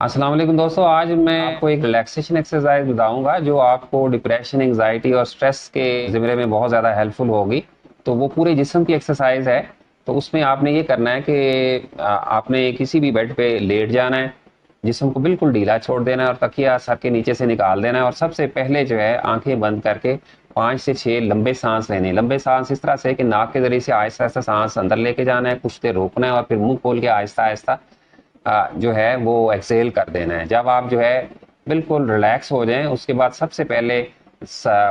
अस्सलाम वालेकुम दोस्तों, आज मैं आपको एक रिलैक्सेशन एक्सरसाइज बताऊंगा जो आपको डिप्रेशन, एंग्जाइटी और स्ट्रेस के ज़िमरे में बहुत ज़्यादा हेल्पफुल होगी। तो वो पूरे जिस्म की एक्सरसाइज है। तो उसमें आपने ये करना है कि आपने किसी भी बेड पे लेट जाना है, जिस्म को बिल्कुल ढीला छोड़ देना है और तकिया सर के नीचे से निकाल देना है। और सबसे पहले जो है आंखें बंद करके 5 से 6 लंबे सांस लेने। लंबे सांस इस तरह से कि नाक के जरिए से आहिस्ता आहिस्ता सांस अंदर लेके जाना है, कुछ देर रोकना है और फिर मुंह खोल के आहिस्ता आहिस्ता जो है वो एक्सेल कर देना है। जब आप जो है बिल्कुल रिलैक्स हो जाएं, उसके बाद सबसे पहले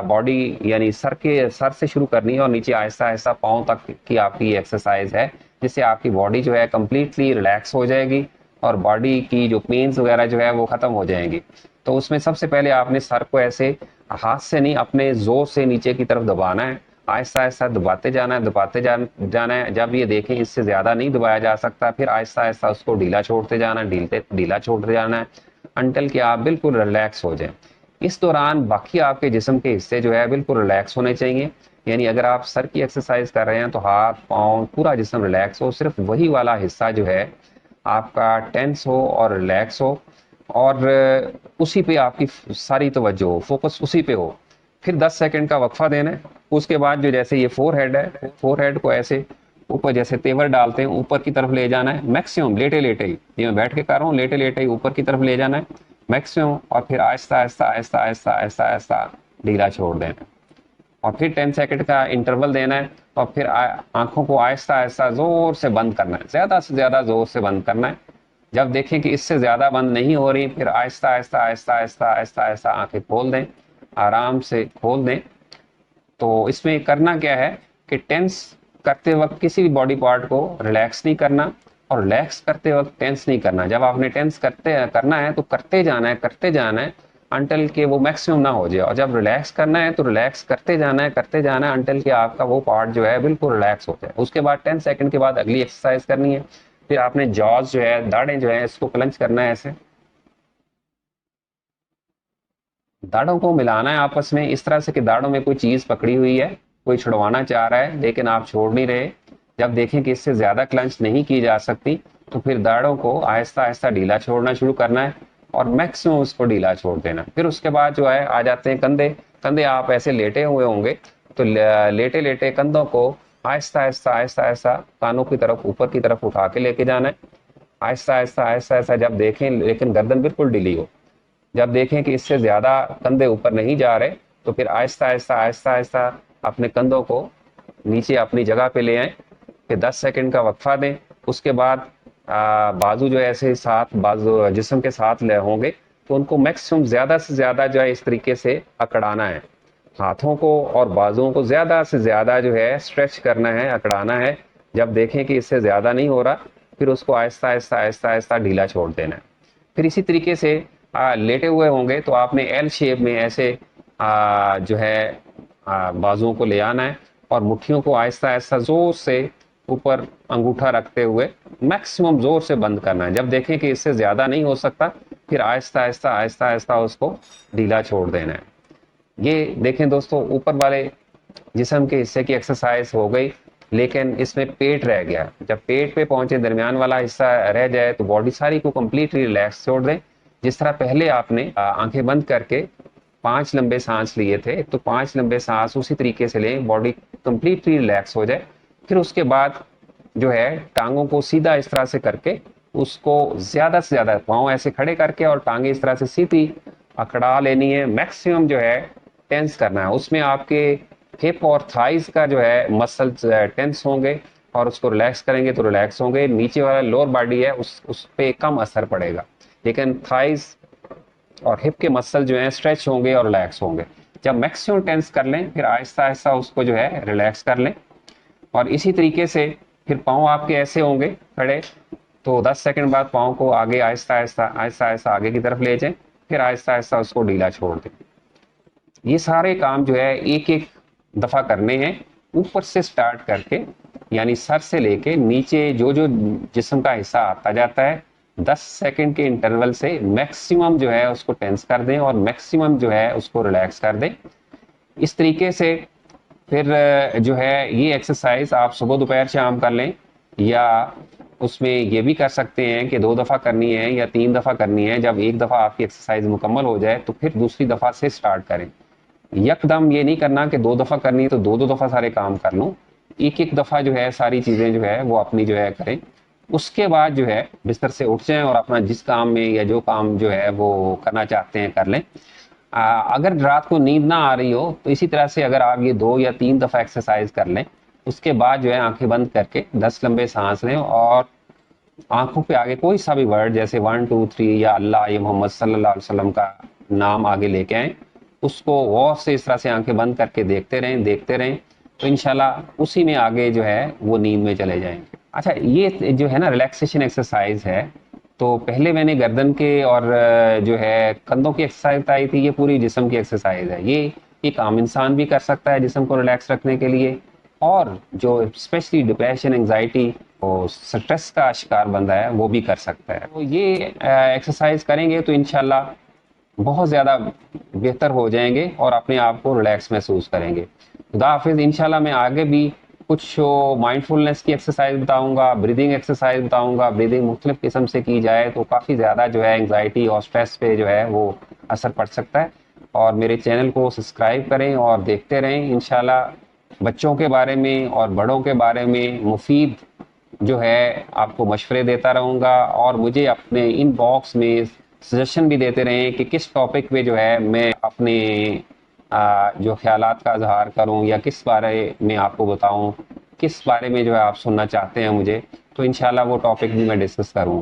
बॉडी यानी सर से शुरू करनी है और नीचे आहिस्ता आहिस्ता पाँव तक की आपकी एक्सरसाइज है, जिससे आपकी बॉडी जो है कम्प्लीटली रिलैक्स हो जाएगी और बॉडी की जो पेन्स वगैरह जो है वो ख़त्म हो जाएंगी। तो उसमें सबसे पहले आपने सर को ऐसे हाथ से नहीं, अपने जोर से नीचे की तरफ दबाना है। आहिस्ता आहिस्ता दबाते जाना है, जाना है। जब ये देखें इससे ज़्यादा नहीं दबाया जा सकता, फिर आहिस्ता आहिस्ता उसको ढीला छोड़ते जाना है, ढीला छोड़ते जाना है अनटिल कि आप बिल्कुल रिलैक्स हो जाएं। इस दौरान बाकी आपके जिस्म के हिस्से जो है बिल्कुल रिलैक्स होने चाहिए। यानी अगर आप सर की एक्सरसाइज कर रहे हैं तो हाथ पाँव पूरा जिस्म रिलैक्स हो, सिर्फ वही वाला हिस्सा जो है आपका टेंस हो और रिलैक्स हो, और उसी पे आपकी सारी तवज्जो हो, फोकस उसी पे हो। फिर 10 सेकंड का वक्फा देना है। उसके बाद जो जैसे ये फोर हेड है, फोर हेड को ऐसे ऊपर जैसे तेवर डालते हैं ऊपर की तरफ ले जाना है मैक्सिमम, लेटे लेटे ही, ये मैं बैठ के कर रहा हूँ, लेटे लेटे ही ऊपर की तरफ ले जाना है मैक्सिमम, और फिर आहिस्ता आहिस्ता आहिस्ता आहिस्ता आहिस्ता आहिस्ता ढीला छोड़ देना है। और फिर 10 सेकंड का इंटरवल देना है और फिर आंखों को आहिस्ता आहिस्ता जोर से बंद करना है, ज्यादा से ज्यादा जोर से बंद करना है। जब देखें कि इससे ज्यादा बंद नहीं हो रही, फिर आहिस्ता आहिस्ता आहिस्ता आहिस्ता आहिस्ता आहिस्ता आंखें खोल दें, आराम से खोल दें। तो इसमें करना क्या है कि टेंस करते वक्त किसी भी बॉडी पार्ट को रिलैक्स नहीं करना और रिलैक्स करते वक्त टेंस नहीं करना। जब आपने टेंस करना है तो करते जाना है अंटल के वो मैक्सिमम ना हो जाए, और जब रिलैक्स करना है तो रिलैक्स करते जाना है अंटल के आपका वो पार्ट जो है बिल्कुल रिलैक्स हो जाए। उसके बाद 10 सेकंड के बाद अगली एक्सरसाइज करनी है। फिर आपने जॉज जो है, दाढ़ें जो है, इसको क्लंच करना है ऐसे, दाढ़ों को मिलाना है आपस में इस तरह से कि दाढ़ों में कोई चीज पकड़ी हुई है, कोई छुड़वाना चाह रहा है लेकिन आप छोड़ नहीं रहे। जब देखें कि इससे ज्यादा क्लंच नहीं की जा सकती, तो फिर दाढ़ों को आहिस्ता आहिस्ता ढीला छोड़ना शुरू करना है और मैक्सिमम उसको ढीला छोड़ देना। फिर उसके बाद जो है आ जाते हैं कंधे। कंधे आप ऐसे लेटे हुए होंगे, तो लेटे लेटे कंधों को आहिस्ता आहिस्ता आहिस्ता आहिस्ता कानों की तरफ ऊपर की तरफ उठा के लेके जाना है। आहिस्ता आहिस्ता आहिस्ता आहिस्ता जब देखें, लेकिन गर्दन बिल्कुल ढीली हो, जब देखें कि इससे ज्यादा कंधे ऊपर नहीं जा रहे, तो फिर आहिस्ता आहिस्ता आहिस्ता आहिस्ता अपने कंधों को नीचे अपनी जगह पे ले आए। फिर 10 सेकंड का वक्फा दें। उसके बाद बाजू जो ऐसे साथ बाजू जिस्म के साथ ले होंगे, तो उनको मैक्सिमम ज्यादा से ज्यादा जो है इस तरीके से अकड़ाना है। हाथों को और बाजुओं को ज्यादा से ज्यादा जो है स्ट्रेच करना है, अकड़ाना है। जब देखें कि इससे ज्यादा नहीं हो रहा, फिर उसको आहिस्ता आहिस्ता आहिस्ता आहिस्ता ढीला छोड़ देना है। फिर इसी तरीके से लेटे हुए होंगे तो आपने एल शेप में ऐसे जो है बाजुओं को ले आना है और मुट्ठियों को आहिस्ता आहिस्ता जोर से ऊपर अंगूठा रखते हुए मैक्सिमम जोर से बंद करना है। जब देखें कि इससे ज्यादा नहीं हो सकता, फिर आहिस्ता आहिस्ता आहिस्ता आहिस्ता उसको ढीला छोड़ देना है। ये देखें दोस्तों, ऊपर वाले जिस्म के हिस्से की एक्सरसाइज हो गई, लेकिन इसमें पेट रह गया। जब पेट पे पहुंचे, दरमियान वाला हिस्सा रह जाए, तो बॉडी सारी को कंप्लीटली रिलैक्स छोड़ दें। जिस तरह पहले आपने आंखें बंद करके 5 लंबे सांस लिए थे, तो 5 लंबे सांस उसी तरीके से लें, बॉडी कंप्लीटली रिलैक्स हो जाए। फिर उसके बाद जो है टांगों को सीधा इस तरह से करके, उसको ज्यादा से ज्यादा पाँव ऐसे खड़े करके और टांगे इस तरह से सीधी अकड़ा लेनी है। मैक्सिमम जो है टेंस करना है, उसमें आपके हिप और थाइज का जो है मसल्स टेंस होंगे और उसको रिलैक्स करेंगे तो रिलैक्स होंगे। नीचे वाला लोअर बॉडी है उस पे कम असर पड़ेगा, लेकिन थाइज और हिप के मसल जो है स्ट्रेच होंगे और रिलैक्स होंगे। जब मैक्सिमम टेंस कर लें, फिर आहिस्ता आहिस्ता उसको जो है रिलैक्स कर लें। और इसी तरीके से फिर पाँव आपके ऐसे होंगे खड़े, तो 10 सेकंड बाद पाँव को आगे आहिस्ता आहिस्ता आहिस्ता आहिस्ता आगे की तरफ ले जाएं, फिर आहिस्ता आहिस्ता उसको ढीला छोड़ दें। ये सारे काम जो है एक एक दफा करने हैं, ऊपर से स्टार्ट करके, यानी सर से लेके नीचे जो जो जिस्म का हिस्सा आता जाता है, 10 सेकंड के इंटरवल से मैक्सिमम जो है उसको टेंस कर दें और मैक्सिमम जो है उसको रिलैक्स कर दें। इस तरीके से फिर जो है ये एक्सरसाइज आप सुबह दोपहर शाम कर लें, या उसमें ये भी कर सकते हैं कि 2 दफ़ा करनी है या 3 दफ़ा करनी है। जब एक दफ़ा आपकी एक्सरसाइज मुकम्मल हो जाए तो फिर दूसरी दफ़ा से स्टार्ट करें। यकदम ये नहीं करना कि 2 दफ़ा करनी है तो 2-2 दफ़ा सारे काम कर लूँ। एक-एक दफ़ा जो है सारी चीज़ें जो है वो अपनी जो है करें। उसके बाद जो है बिस्तर से उठ जाएँ और अपना जिस काम में या जो काम जो है वो करना चाहते हैं कर लें। अगर रात को नींद ना आ रही हो तो इसी तरह से अगर आप ये 2 या 3 दफ़ा एक्सरसाइज कर लें, उसके बाद जो है आँखें बंद करके 10 लंबे साँस लें और आँखों पे आगे कोई सा भी वर्ड जैसे 1, 2, 3 या अल्लाह या मोहम्मद सल्लल्लाहु अलैहि वसल्लम का नाम आगे लेके आएँ। उसको गौर से इस तरह से आँखें बंद करके देखते रहें, तो इंशाल्लाह उसी में आगे जो है वो नींद में चले जाएँगे। अच्छा, ये जो है ना रिलैक्सेशन एक्सरसाइज है, तो पहले मैंने गर्दन के और जो है कंधों की एक्सरसाइज बताई थी, ये पूरी जिस्म की एक्सरसाइज है। ये एक आम इंसान भी कर सकता है जिस्म को रिलैक्स रखने के लिए, और जो स्पेशली डिप्रेशन, एंजाइटी और स्ट्रेस का शिकार बंदा है वो भी कर सकता है। तो ये एक्सरसाइज करेंगे तो इंशाल्लाह बहुत ज़्यादा बेहतर हो जाएंगे और अपने आप को रिलैक्स महसूस करेंगे। खुदा हाफिज़। इंशाल्लाह मैं आगे भी कुछ माइंडफुलनेस की एक्सरसाइज बताऊंगा, ब्रीदिंग एक्सरसाइज बताऊंगा। ब्रीदिंग मुख्तलिफ किस्म से की जाए तो काफ़ी ज़्यादा जो है एंजाइटी और स्ट्रेस पे जो है वो असर पड़ सकता है। और मेरे चैनल को सब्सक्राइब करें और देखते रहें। इंशाल्लाह बच्चों के बारे में और बड़ों के बारे में मुफीद जो है आपको मशवरे देता रहूँगा, और मुझे अपने इनबॉक्स में सजेशन भी देते रहें कि किस टॉपिक पे जो है मैं अपने जो ख्यालात का इजहार करूं या किस बारे में आपको बताऊं, किस बारे में जो है आप सुनना चाहते हैं मुझे, तो इंशाल्लाह वो टॉपिक भी मैं डिस्कस करूंगा।